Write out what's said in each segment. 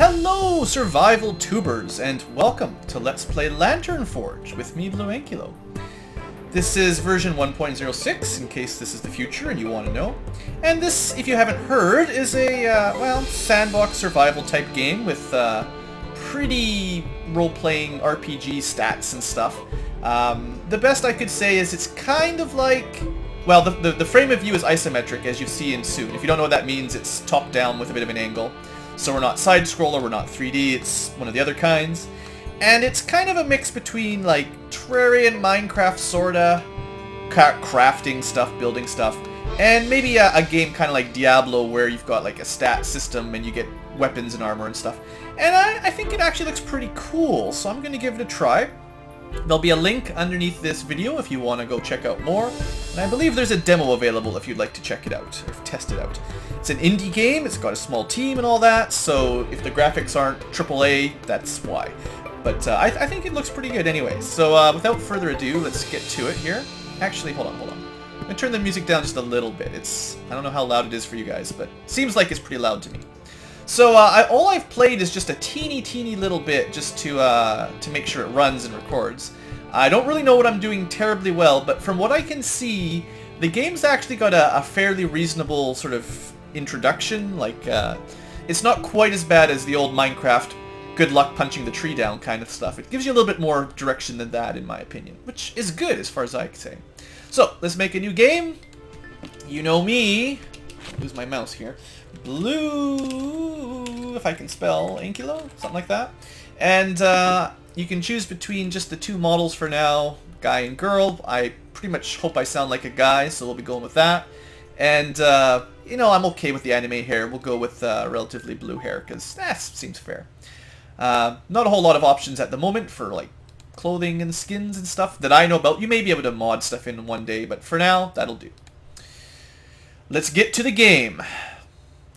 Hello, survival tubers, and welcome to Let's Play Lantern Forge with me, BlueAnkylo. This is version 1.06, in case this is the future and you want to know. And this, if you haven't heard, is a, well, sandbox survival type game with pretty role-playing RPG stats and stuff. The best I could say is it's kind of like... Well, the frame of view is isometric, as you see in soon. If you don't know what that means, it's top-down with a bit of an angle. So we're not side-scroller, we're not 3D, it's one of the other kinds. And it's kind of a mix between, like, Terraria, Minecraft, sorta, crafting stuff, building stuff, and maybe a game kind of like Diablo where you've got, like, a stat system and you get weapons and armor and stuff. And I think it actually looks pretty cool, so I'm going to give it a try. There'll be a link underneath this video if you want to go check out more. And I believe there's a demo available if you'd like to check it out, or test it out. It's an indie game, it's got a small team and all that, so if the graphics aren't AAA, that's why. But I think it looks pretty good anyway. So without further ado, let's get to it here. Actually, hold on. I'm going to turn the music down just a little bit. I don't know how loud it is for you guys, but it seems like it's pretty loud to me. So all I've played is just a teeny little bit just to make sure it runs and records. I don't really know what I'm doing terribly well, but from what I can see, the game's actually got a fairly reasonable sort of introduction. Like, it's not quite as bad as the old Minecraft good luck punching the tree down kind of stuff. It gives you a little bit more direction than that, in my opinion, which is good as far as I can say. So, let's make a new game. You know me. Lose my mouse here. Blue, if I can spell Ankylo, something like that. And you can choose between just the two models for now, guy and girl. I pretty much hope I sound like a guy, so we'll be going with that. And, you know, I'm okay with the anime hair. We'll go with relatively blue hair, because that seems fair. Not a whole lot of options at the moment for, like, clothing and skins and stuff that I know about. You may be able to mod stuff in one day, but for now, that'll do. Let's get to the game.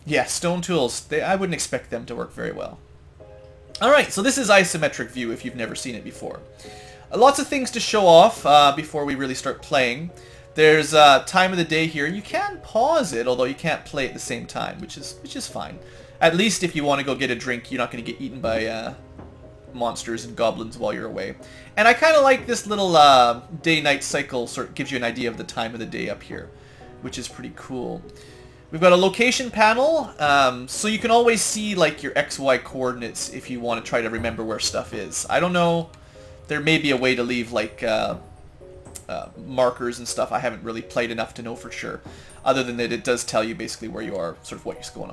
Yeah, stone tools. I wouldn't expect them to work very well. Alright, so this is isometric view if you've never seen it before. Lots of things to show off before we really start playing. There's time of the day here. You can pause it, although you can't play at the same time, which is fine. At least if you want to go get a drink, you're not going to get eaten by monsters and goblins while you're away. And I kind of like this little day-night cycle, sort of gives you an idea of the time of the day up here, which is pretty cool. We've got a location panel, so you can always see like your XY coordinates if you want to try to remember where stuff is. I don't know, there may be a way to leave like markers and stuff. I haven't really played enough to know for sure, other than that it does tell you basically where you are, sort of what's going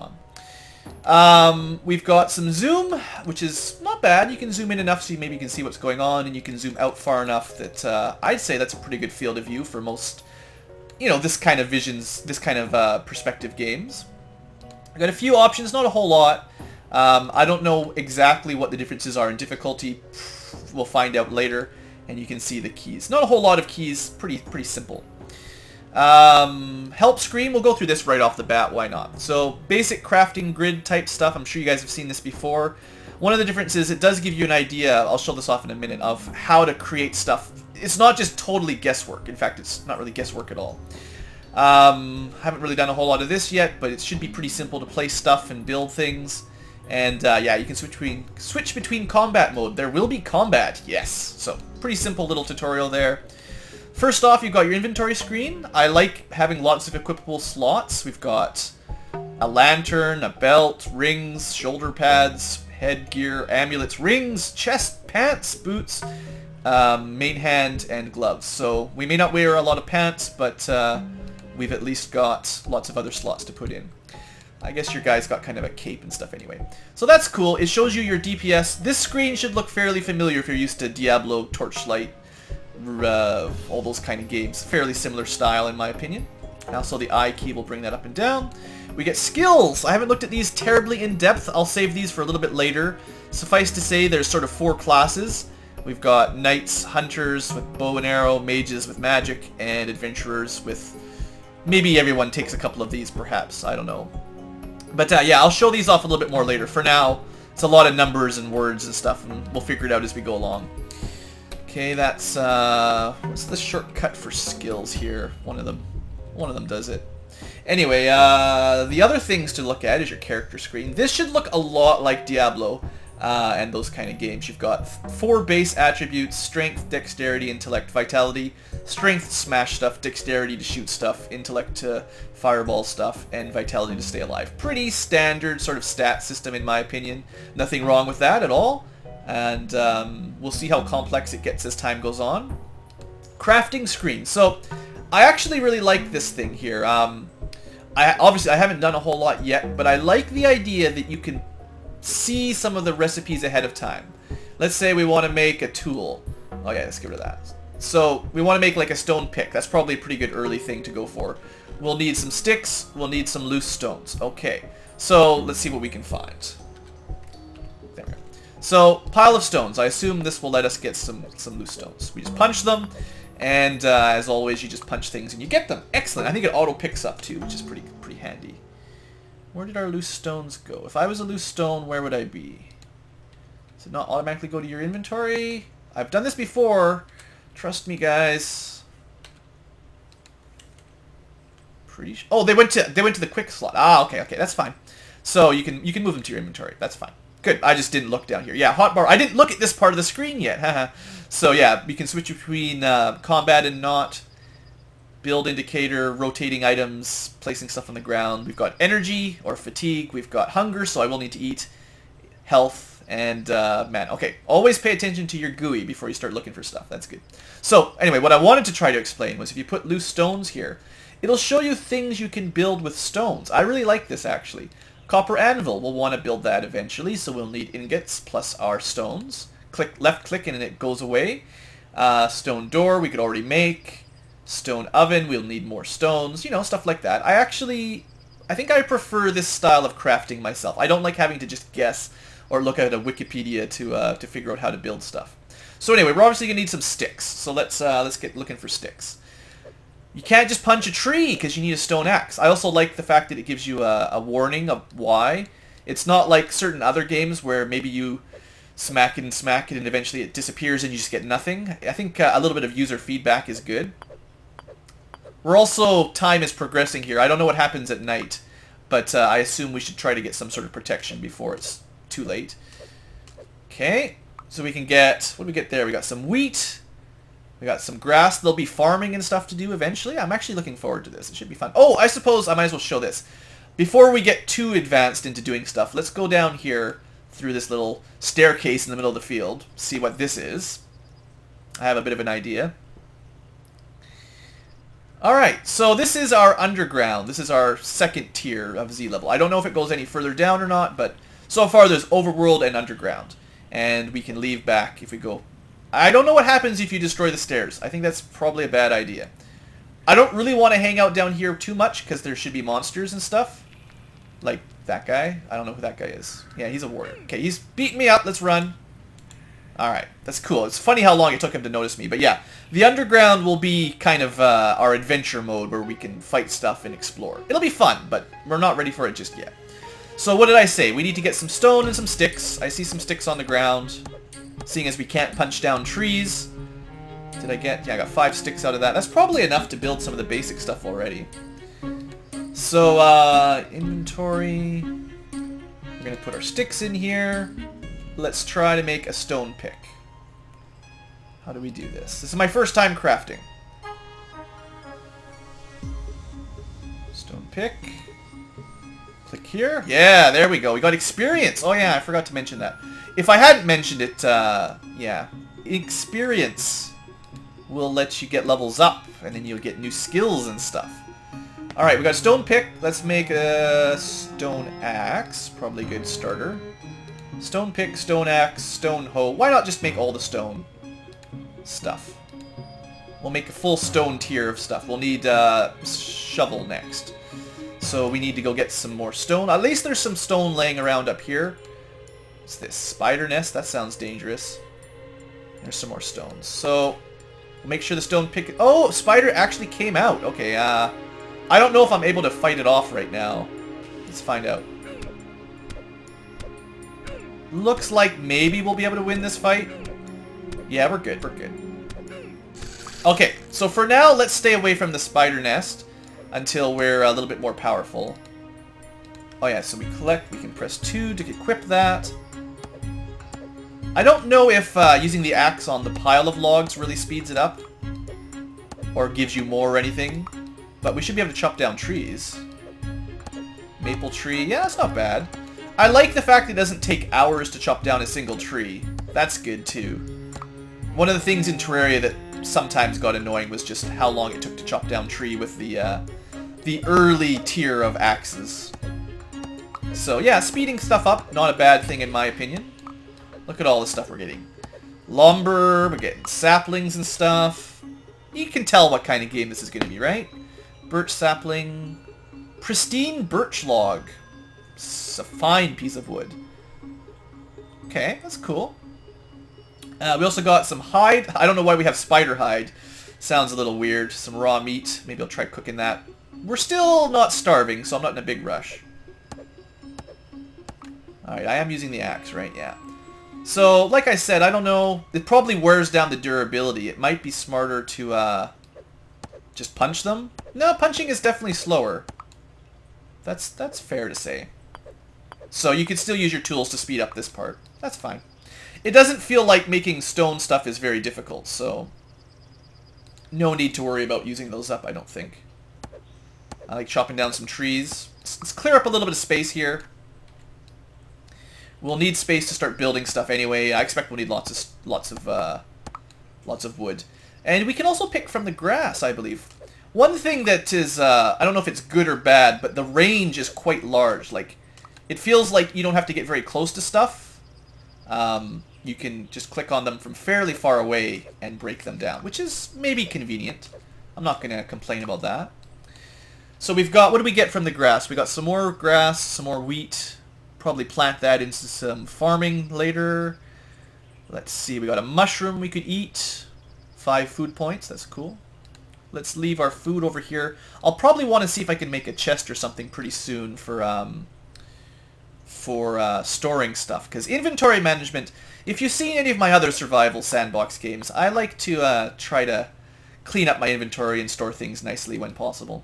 on. We've got some zoom, which is not bad. You can zoom in enough so you maybe can see what's going on, and you can zoom out far enough that I'd say that's a pretty good field of view for most, you know, this kind of visions, this kind of perspective games. I've got a few options, not a whole lot. I don't know exactly what the differences are in difficulty. We'll find out later, and you can see the keys. Not a whole lot of keys, pretty simple. Help screen, we'll go through this right off the bat, why not? So, basic crafting grid type stuff, I'm sure you guys have seen this before. One of the differences, it does give you an idea, I'll show this off in a minute, of how to create stuff. It's not just totally guesswork. In fact, it's not really guesswork at all. Haven't really done a whole lot of this yet, but it should be pretty simple to place stuff and build things. And yeah, you can switch between combat mode. There will be combat, yes. So, pretty simple little tutorial there. First off, you've got your inventory screen. I like having lots of equipable slots. We've got a lantern, a belt, rings, shoulder pads, headgear, amulets, rings, chest, pants, boots, main hand, and gloves. So we may not wear a lot of pants, but we've at least got lots of other slots to put in. I guess your guy's got kind of a cape and stuff anyway. So that's cool. It shows you your DPS. This screen should look fairly familiar if you're used to Diablo, Torchlight, all those kind of games. Fairly similar style in my opinion. And also the I key will bring that up and down. We get skills. I haven't looked at these terribly in depth. I'll save these for a little bit later. Suffice to say there's sort of 4 classes. We've got knights, hunters with bow and arrow, mages with magic, and adventurers with... Maybe everyone takes a couple of these perhaps, I don't know. But yeah, I'll show these off a little bit more later. For now, it's a lot of numbers and words and stuff, and we'll figure it out as we go along. Okay, that's what's the shortcut for skills here? One of them does it. Anyway, the other things to look at is your character screen. This should look a lot like Diablo and those kind of games. You've got 4 base attributes: strength, dexterity, intellect, vitality. Strength, smash stuff; dexterity to shoot stuff; intellect to fireball stuff; and vitality to stay alive. Pretty standard sort of stat system in my opinion. Nothing wrong with that at all. And we'll see how complex it gets as time goes on. Crafting screen. So I actually really like this thing here. Obviously I haven't done a whole lot yet, but I like the idea that you can see some of the recipes ahead of time. Let's say we want to make a tool. Oh yeah, let's get rid of that. So we want to make like a stone pick. That's probably a pretty good early thing to go for. We'll need some sticks. We'll need some loose stones. Okay, so let's see what we can find. There we go. So pile of stones. I assume this will let us get some loose stones. We just punch them. And as always, you just punch things and you get them. Excellent. I think it auto picks up too, which is pretty handy. Where did our loose stones go? If I was a loose stone, where would I be? Does it not automatically go to your inventory? I've done this before. Trust me, guys. Oh, they went to the quick slot. Ah, okay, that's fine. So you can move them to your inventory. That's fine. Good. I just didn't look down here. Yeah, hotbar. I didn't look at this part of the screen yet. Haha. So yeah, you can switch between combat and not, build indicator, rotating items, placing stuff on the ground. We've got energy or fatigue. We've got hunger, so I will need to eat, health, and man. Okay, always pay attention to your GUI before you start looking for stuff. That's good. So anyway, what I wanted to try to explain was if you put loose stones here, it'll show you things you can build with stones. I really like this actually. Copper anvil, we'll want to build that eventually, so we'll need ingots plus our stones. Left click and it goes away. Stone door we could already make. Stone oven, we'll need more stones. You know, stuff like that. I think I prefer this style of crafting myself. I don't like having to just guess or look at a Wikipedia to figure out how to build stuff. So anyway, we're obviously going to need some sticks. So let's get looking for sticks. You can't just punch a tree because you need a stone axe. I also like the fact that it gives you a warning of why. It's not like certain other games where maybe you smack it and eventually it disappears and you just get nothing. I think a little bit of user feedback is good. We're also, time is progressing here. I don't know what happens at night, but I assume we should try to get some sort of protection before it's too late. Okay, so we can get, what do we get there? We got some wheat. We got some grass. There'll be farming and stuff to do eventually. I'm actually looking forward to this. It should be fun. Oh, I suppose I might as well show this. Before we get too advanced into doing stuff, let's go down here through this little staircase in the middle of the field. See what this is. I have a bit of an idea. Alright, so this is our underground. This is our second tier of Z level. I don't know if it goes any further down or not, but so far there's overworld and underground. And we can leave back if we go. I don't know what happens if you destroy the stairs. I think that's probably a bad idea. I don't really want to hang out down here too much because there should be monsters and stuff. Like that guy. I don't know who that guy is. Yeah, he's a warrior. Okay, he's beating me up. Let's run. Alright, that's cool. It's funny how long it took him to notice me. But yeah, the underground will be kind of our adventure mode where we can fight stuff and explore. It'll be fun, but we're not ready for it just yet. So what did I say? We need to get some stone and some sticks. I see some sticks on the ground. Seeing as we can't punch down trees. Did I get... Yeah, I got 5 sticks out of that. That's probably enough to build some of the basic stuff already. So, inventory. We're going to put our sticks in here. Let's try to make a stone pick. How do we do this? This is my first time crafting. Stone pick. Click here. Yeah, there we go. We got experience. Oh yeah, I forgot to mention that. If I hadn't mentioned it, yeah. Experience will let you get levels up, and then you'll get new skills and stuff. Alright, we got a stone pick. Let's make a stone axe. Probably a good starter. Stone pick, stone axe, stone hoe. Why not just make all the stone stuff? We'll make a full stone tier of stuff. We'll need shovel next. So we need to go get some more stone. At least there's some stone laying around up here. What's this? Spider nest? That sounds dangerous. There's some more stones. So we'll make sure the stone pick... Oh, spider actually came out. Okay, I don't know if I'm able to fight it off right now. Let's find out. Looks like maybe we'll be able to win this fight. Yeah, we're good. We're good. Okay, so for now, let's stay away from the spider nest. until we're a little bit more powerful. Oh yeah, so we collect, we can press 2 to equip that. I don't know if using the axe on the pile of logs really speeds it up, or gives you more or anything, but we should be able to chop down trees. Maple tree, yeah, that's not bad. I like the fact that it doesn't take hours to chop down a single tree. That's good too. One of the things in Terraria that sometimes got annoying was just how long it took to chop down tree with the early tier of axes. So yeah, speeding stuff up, not a bad thing in my opinion. Look at all the stuff we're getting. Lumber, we're getting saplings and stuff. You can tell what kind of game this is going to be, right? Birch sapling. Pristine birch log. It's a fine piece of wood. Okay, that's cool. We also got some hide. I don't know why we have spider hide. Sounds a little weird. Some raw meat. Maybe I'll try cooking that. We're still not starving, so I'm not in a big rush. Alright, I am using the axe, right? Yeah. So, like I said, I don't know. It probably wears down the durability. It might be smarter to just punch them. No, punching is definitely slower. That's fair to say. So you can still use your tools to speed up this part. That's fine. It doesn't feel like making stone stuff is very difficult, so no need to worry about using those up, I don't think. I like chopping down some trees. Let's clear up a little bit of space here. We'll need space to start building stuff anyway. I expect we'll need lots of wood. And we can also pick from the grass, I believe. One thing that is, I don't know if it's good or bad, but the range is quite large. Like, it feels like you don't have to get very close to stuff. You can just click on them from fairly far away and break them down, which is maybe convenient. I'm not going to complain about that. So we've got, what do we get from the grass? We got some more grass, some more wheat. Probably plant that into some farming later. Let's see, we got a mushroom we could eat. 5 food points, that's cool. Let's leave our food over here. I'll probably want to see if I can make a chest or something pretty soon for storing stuff. Because inventory management, if you've seen any of my other survival sandbox games, I like to try to clean up my inventory and store things nicely when possible.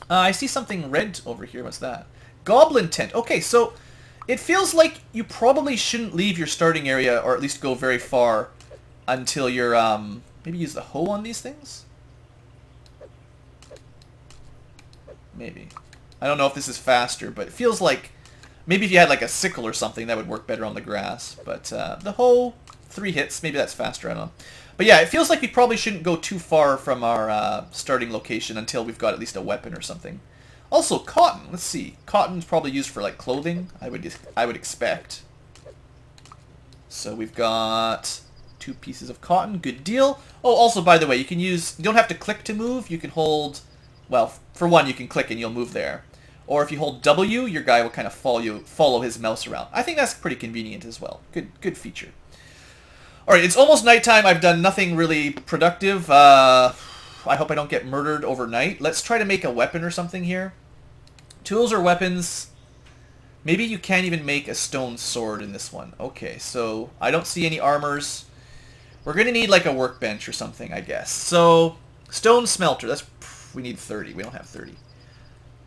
I see something red over here. What's that? Goblin tent. Okay, so it feels like you probably shouldn't leave your starting area, or at least go very far, until you're, maybe use the hoe on these things? Maybe. I don't know if this is faster, but it feels like maybe if you had like a sickle or something, that would work better on the grass. But the hoe, 3 hits, maybe that's faster, I don't know. But yeah, it feels like we probably shouldn't go too far from our starting location until we've got at least a weapon or something. Also, cotton. Let's see. Cotton's probably used for like clothing, I would expect. So we've got 2 pieces of cotton. Good deal. Oh, also, by the way, you don't have to click to move. You can hold, well, for one, you can click and you'll move there. Or if you hold W, your guy will kind of follow his mouse around. I think that's pretty convenient as well. Good feature. Alright, it's almost nighttime. I've done nothing really productive. I hope I don't get murdered overnight. Let's try to make a weapon or something here. Tools or weapons. Maybe you can't even make a stone sword in this one. Okay, so I don't see any armors. We're going to need like a workbench or something, I guess. So, stone smelter. We need 30. We don't have 30.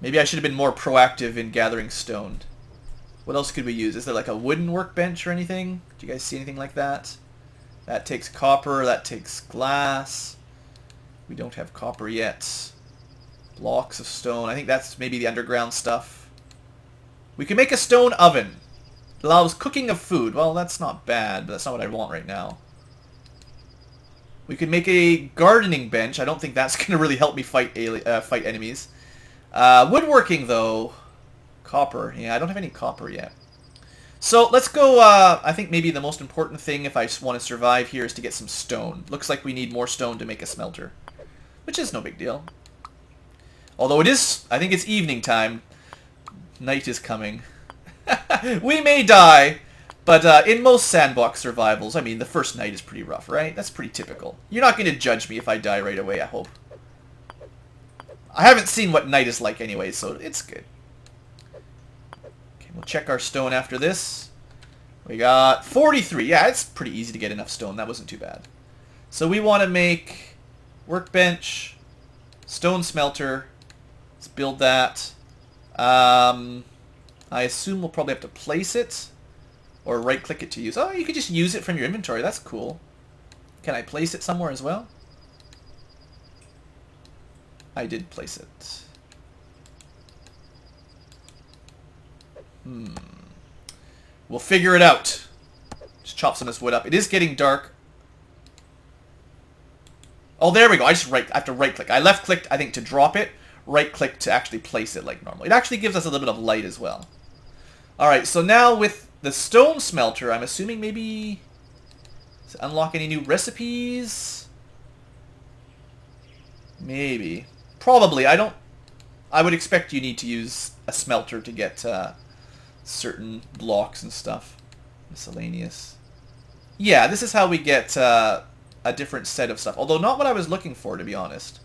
Maybe I should have been more proactive in gathering stone. What else could we use? Is there like a wooden workbench or anything? Do you guys see anything like that? That takes copper. That takes glass. We don't have copper yet. Blocks of stone. I think that's maybe the underground stuff. We can make a stone oven. It allows cooking of food. Well, that's not bad, but that's not what I want right now. We could make a gardening bench. I don't think that's going to really help me fight enemies. Woodworking, though. Copper. Yeah, I don't have any copper yet. So, let's go, I think maybe the most important thing if I want to survive here is to get some stone. Looks like we need more stone to make a smelter. Which is no big deal. Although it is, I think it's evening time. Night is coming. We may die, but in most sandbox survivals, I mean, the first night is pretty rough, right? That's pretty typical. You're not going to judge me if I die right away, I hope. I haven't seen what night is like anyway, so it's good. Okay, we'll check our stone after this. We got 43. Yeah, it's pretty easy to get enough stone. That wasn't too bad. So we want to make workbench, stone smelter, Let's build that. I assume we'll probably have to place it. Or right-click it to use. Oh, you could just use it from your inventory. That's cool. Can I place it somewhere as well? I did place it. We'll figure it out. Just chop some of this wood up. It is getting dark. Oh, there we go. I have to right-click. I left-clicked, I think, to drop it. Right-click to actually place it like normal. It actually gives us a little bit of light as well. Alright, so now with the stone smelter, I'm assuming maybe... Does it unlock any new recipes? Maybe. Probably. I would expect you need to use a smelter to get certain blocks and stuff. Miscellaneous. Yeah, this is how we get a different set of stuff. Although not what I was looking for, to be honest.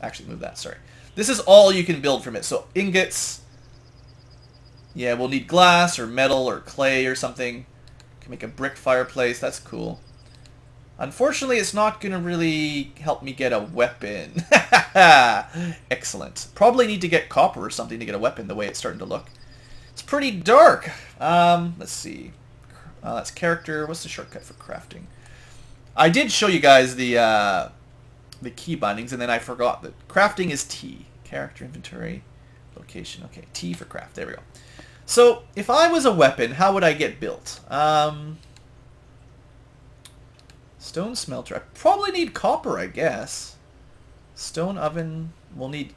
Actually, move that, sorry. This is all you can build from it. So ingots. Yeah, we'll need glass or metal or clay or something. Can make a brick fireplace. That's cool. Unfortunately, it's not going to really help me get a weapon. Excellent. Probably need to get copper or something to get a weapon the way it's starting to look. It's pretty dark. Let's see. That's character. What's the shortcut for crafting? I did show you guys the key bindings, and then I forgot that crafting is T. Character, inventory, location. Okay, T for craft. There we go. So, if I was a weapon, how would I get built? Stone smelter. I probably need copper, I guess. Stone oven. We'll need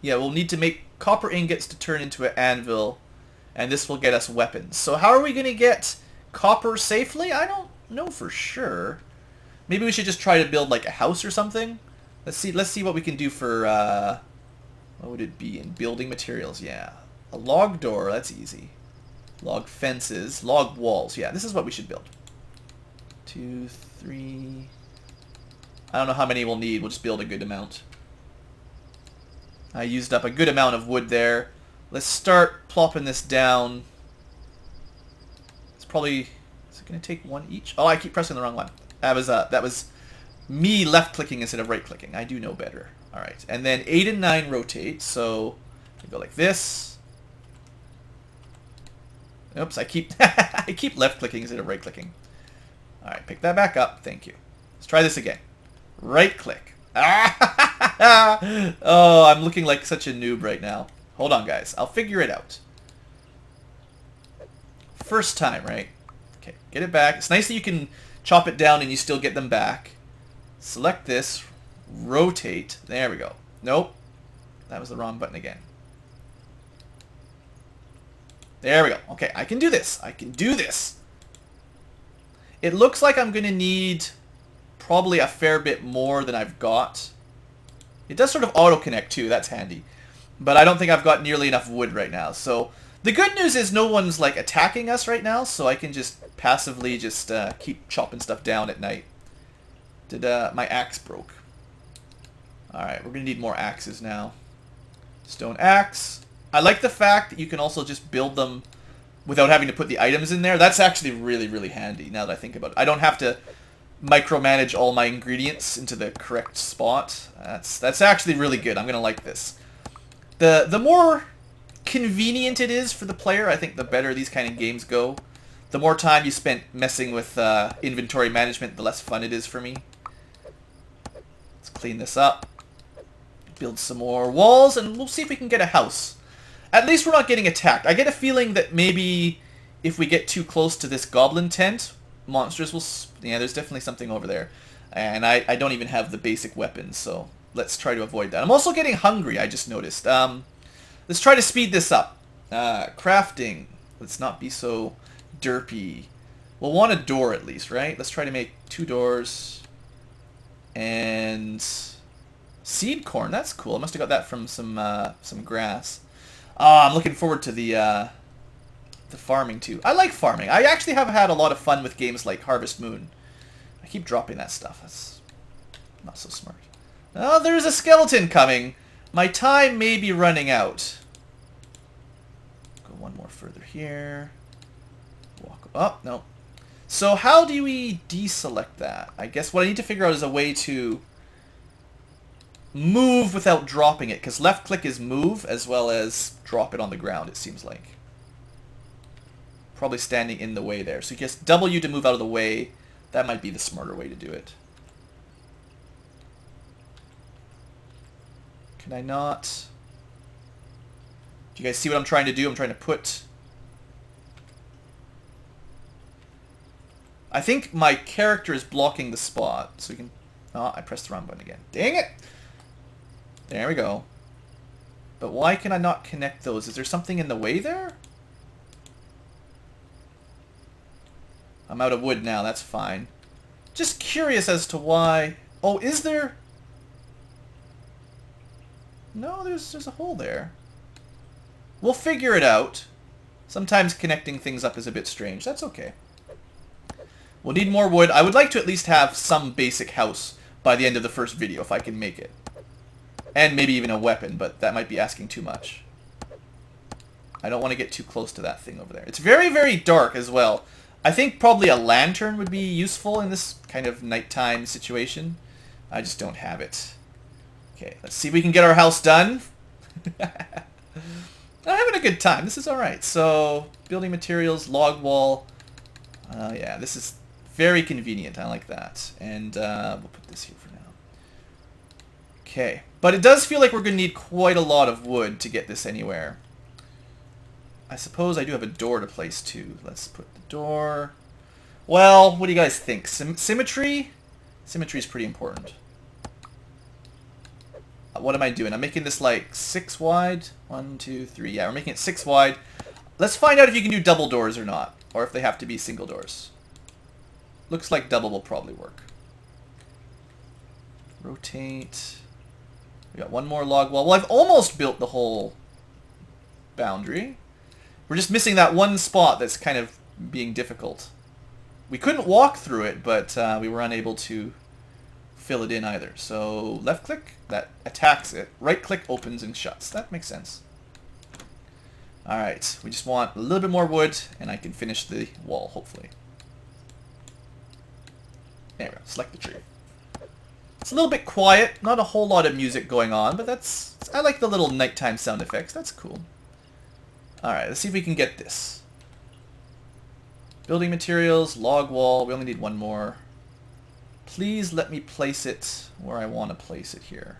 to make copper ingots to turn into an anvil, and this will get us weapons. So how are we going to get copper safely? I don't know for sure. Maybe we should just try to build like a house or something. Let's see what we can do for what would it be in building materials? Yeah. A log door, that's easy. Log fences, log walls. Yeah, this is what we should build. 2, 3. I don't know how many we'll need. We'll just build a good amount. I used up a good amount of wood there. Let's start plopping this down. It's probably... Is it going to take one each? Oh, I keep pressing the wrong one. That was me left-clicking instead of right-clicking. I do know better. All right, and then 8 and 9 rotate. So we go like this. Oops, I keep I keep left-clicking instead of right-clicking. All right, pick that back up. Thank you. Let's try this again. Right-click. Oh, I'm looking like such a noob right now. Hold on, guys. I'll figure it out. First time, right? Okay, get it back. It's nice that you can chop it down and you still get them back. Select this. Rotate. There we go. Nope. That was the wrong button again. There we go. Okay, I can do this. I can do this. It looks like I'm going to need probably a fair bit more than I've got. It does sort of auto-connect too. That's handy. But I don't think I've got nearly enough wood right now. So the good news is no one's like attacking us right now, so I can just passively just keep chopping stuff down at night. My axe broke. Alright, we're going to need more axes now. Stone axe. I like the fact that you can also just build them without having to put the items in there. That's actually really, really handy now that I think about it. I don't have to micromanage all my ingredients into the correct spot. That's actually really good. I'm going to like this. The more convenient it is for the player, I think the better these kind of games go. The more time you spent messing with inventory management, the less fun it is for me. Let's clean this up. Build some more walls, and we'll see if we can get a house. At least we're not getting attacked. I get a feeling that maybe if we get too close to this goblin tent, monsters will... Yeah, there's definitely something over there. And I don't even have the basic weapons, so let's try to avoid that. I'm also getting hungry, I just noticed. Let's try to speed this up. Crafting. Let's not be so derpy. We'll want a door at least, right? Let's try to make 2 doors. And... seed corn, that's cool. I must have got that from some grass. I'm looking forward to the farming too. I like farming. I actually have had a lot of fun with games like Harvest Moon. I keep dropping that stuff. That's not so smart. Oh, there's a skeleton coming. My time may be running out. Go one more further here. Walk up. Oh, no. So how do we deselect that? I guess what I need to figure out is a way to... move without dropping it, because left click is move as well as drop it on the ground, it seems like. Probably standing in the way there. So just W to move out of the way. That might be the smarter way to do it. Can I not? Do you guys see what I'm trying to do? I'm trying to put... I think my character is blocking the spot, so we can... Oh, I pressed the wrong button again. Dang it! There we go. But why can I not connect those? Is there something in the way there? I'm out of wood now, that's fine. Just curious as to why... Oh, is there... No, there's a hole there. We'll figure it out. Sometimes connecting things up is a bit strange. That's okay. We'll need more wood. I would like to at least have some basic house by the end of the first video, if I can make it. And maybe even a weapon, but that might be asking too much. I don't want to get too close to that thing over there. It's very, very dark as well. I think probably a lantern would be useful in this kind of nighttime situation. I just don't have it. Okay, let's see if we can get our house done. I'm having a good time. This is alright. So, building materials, log wall. Yeah, this is very convenient. I like that. And we'll put this here for now. Okay. But it does feel like we're going to need quite a lot of wood to get this anywhere. I suppose I do have a door to place too. Let's put the door... Well, what do you guys think? Symmetry? Symmetry is pretty important. What am I doing? I'm making this like 6 wide. 1, 2, 3. Yeah, we're making it 6 wide. Let's find out if you can do double doors or not. Or if they have to be single doors. Looks like double will probably work. Rotate. We got one more log wall. Well, I've almost built the whole boundary. We're just missing that one spot that's kind of being difficult. We couldn't walk through it, but we were unable to fill it in either. So left click, that attacks it. Right click opens and shuts. That makes sense. Alright, we just want a little bit more wood and I can finish the wall, hopefully. There we go, select the tree. It's a little bit quiet, not a whole lot of music going on, but that's... I like the little nighttime sound effects, that's cool. Alright, let's see if we can get this. Building materials, log wall, we only need one more. Please let me place it where I want to place it here.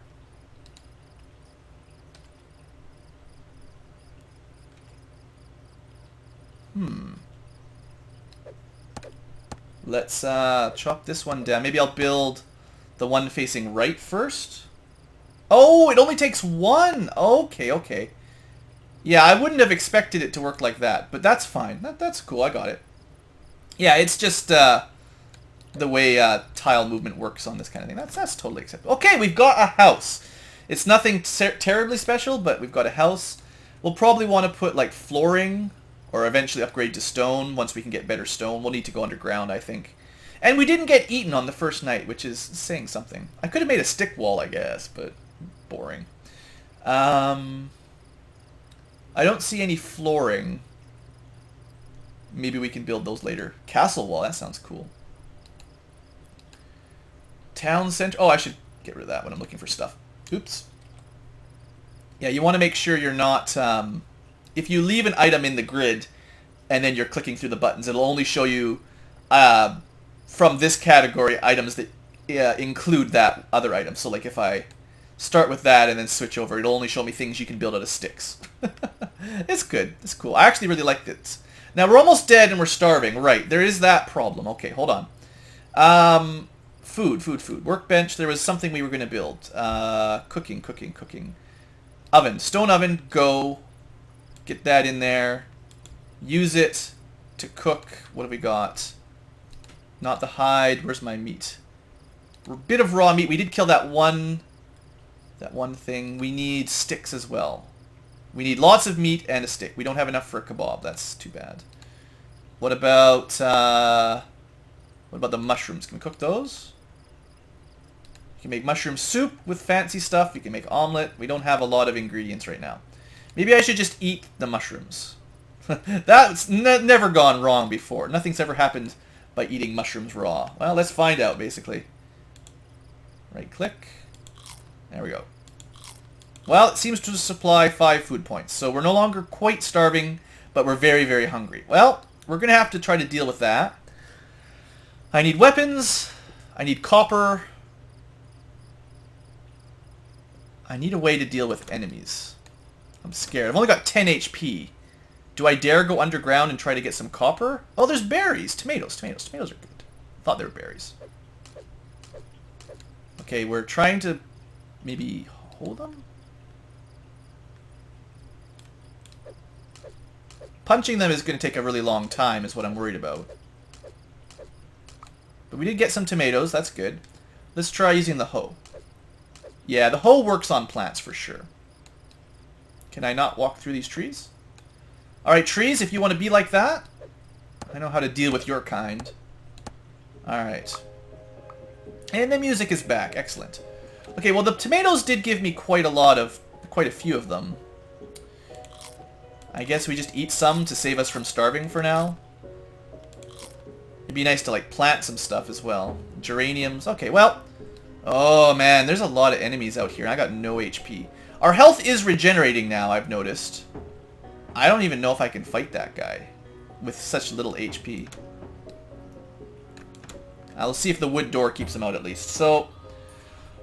Let's chop this one down. Maybe I'll build the one facing right first. Oh, it only takes one! Okay, okay. Yeah, I wouldn't have expected it to work like that, but that's fine. That's cool, I got it. Yeah, it's just the way tile movement works on this kind of thing. That's totally acceptable. Okay, we've got a house. It's nothing terribly special, but we've got a house. We'll probably want to put like flooring or eventually upgrade to stone once we can get better stone. We'll need to go underground, I think. And we didn't get eaten on the first night, which is saying something. I could have made a stick wall, I guess, but boring. I don't see any flooring. Maybe we can build those later. Castle wall, that sounds cool. Town center. Oh, I should get rid of that when I'm looking for stuff. Oops. Yeah, you want to make sure you're not... if you leave an item in the grid and then you're clicking through the buttons, it'll only show you from this category items that include that other item. So like if I start with that and then switch over, it'll only show me things you can build out of sticks. It's good. It's cool. I actually really liked it. Now we're almost dead and we're starving. Right, there is that problem. Okay, hold on. Food. Workbench. There was something we were going to build. Cooking. Oven. Stone oven. Go. Get that in there. Use it to cook. What have we got? Not the hide. Where's my meat? A bit of raw meat. We did kill that one thing. We need sticks as well. We need lots of meat and a stick. We don't have enough for a kebab. That's too bad. What about the mushrooms? Can we cook those? You can make mushroom soup with fancy stuff. You can make omelet. We don't have a lot of ingredients right now. Maybe I should just eat the mushrooms. That's never gone wrong before. Nothing's ever happened by eating mushrooms raw. Well, let's find out, basically. Right click. There we go. Well, it seems to supply 5 food points, so we're no longer quite starving, but we're very, very hungry. Well, we're going to have to try to deal with that. I need weapons. I need copper. I need a way to deal with enemies. I'm scared. I've only got 10 HP. Do I dare go underground and try to get some copper? Oh, there's berries. Tomatoes. Tomatoes. Tomatoes are good. Thought they were berries. Okay, we're trying to maybe hold them? Punching them is going to take a really long time is what I'm worried about. But we did get some tomatoes. That's good. Let's try using the hoe. Yeah, the hoe works on plants for sure. Can I not walk through these trees? Alright, trees, if you want to be like that, I know how to deal with your kind. Alright. And the music is back. Excellent. Okay, well the tomatoes did give me quite a few of them. I guess we just eat some to save us from starving for now. It'd be nice to like plant some stuff as well. Geraniums. Okay, well. Oh man, there's a lot of enemies out here. I got no HP. Our health is regenerating now, I've noticed. I don't even know if I can fight that guy with such little HP. I'll see if the wood door keeps him out at least. So,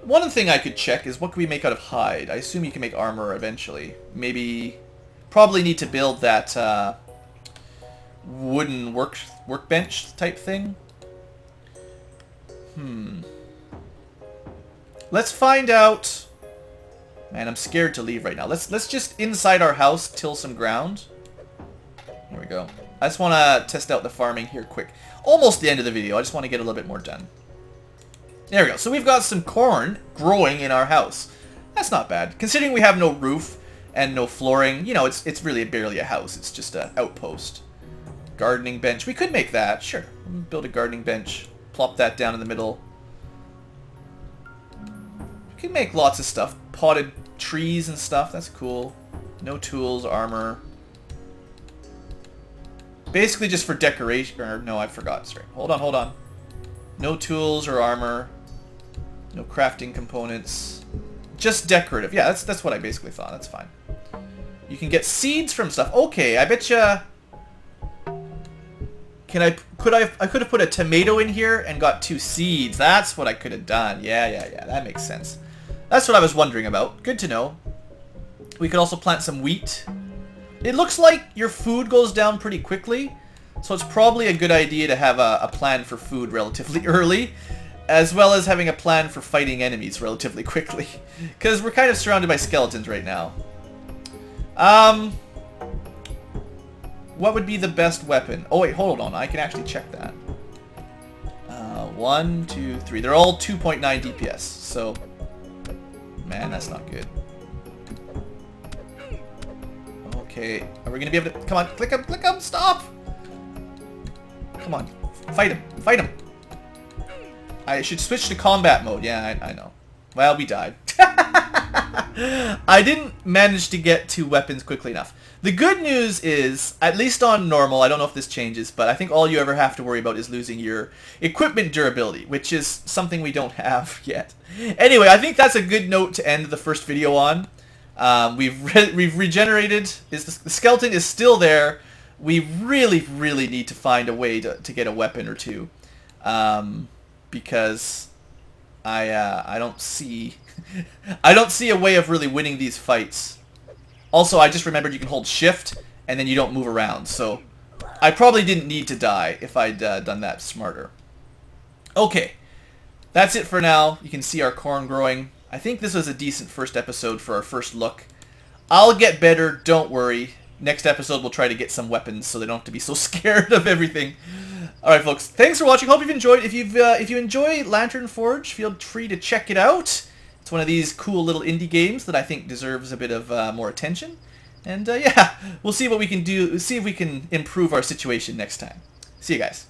one thing I could check is what can we make out of hide? I assume you can make armor eventually. Maybe, probably need to build that wooden workbench type thing. Let's find out. Man, I'm scared to leave right now. Let's just inside our house till some ground. There we go. I just want to test out the farming here quick. Almost the end of the video. I just want to get a little bit more done. There we go. So we've got some corn growing in our house. That's not bad. Considering we have no roof and no flooring, you know, it's really barely a house. It's just an outpost. Gardening bench. We could make that. Sure. Build a gardening bench. Plop that down in the middle. We can make lots of stuff. Potted trees and stuff. That's cool. No tools, armor. Basically just for decoration. Or no, I forgot. Sorry. Hold on. No tools or armor. No crafting components. Just decorative. Yeah, that's what I basically thought. That's fine. You can get seeds from stuff. Okay, I betcha. I could have put a tomato in here and got 2 seeds. That's what I could have done. Yeah. That makes sense. That's what I was wondering about. Good to know. We could also plant some wheat. It looks like your food goes down pretty quickly, so it's probably a good idea to have a plan for food relatively early, as well as having a plan for fighting enemies relatively quickly, because we're kind of surrounded by skeletons right now. What would be the best weapon? Oh wait, hold on. I can actually check that. 1, 2, 3. They're all 2.9 DPS, so... Man, that's not good. Okay, are we gonna be able to... Come on, click him, stop! Come on, fight him! I should switch to combat mode. Yeah, I know. Well, we died. I didn't manage to get 2 weapons quickly enough. The good news is, at least on normal, I don't know if this changes, but I think all you ever have to worry about is losing your equipment durability, which is something we don't have yet. Anyway, I think that's a good note to end the first video on. We've regenerated. The skeleton is still there. We really need to find a way to get a weapon or 2, because I don't see a way of really winning these fights. Also, I just remembered you can hold shift and then you don't move around, so I probably didn't need to die if I'd done that smarter. Okay, that's it for now. You can see our corn growing. I think this was a decent first episode for our first look. I'll get better, don't worry. Next episode we'll try to get some weapons so they don't have to be so scared of everything. Alright folks, thanks for watching. Hope you've enjoyed. If you enjoy Lantern Forge, feel free to check it out. It's one of these cool little indie games that I think deserves a bit of more attention. And yeah, we'll see what we can do, see if we can improve our situation next time. See you guys.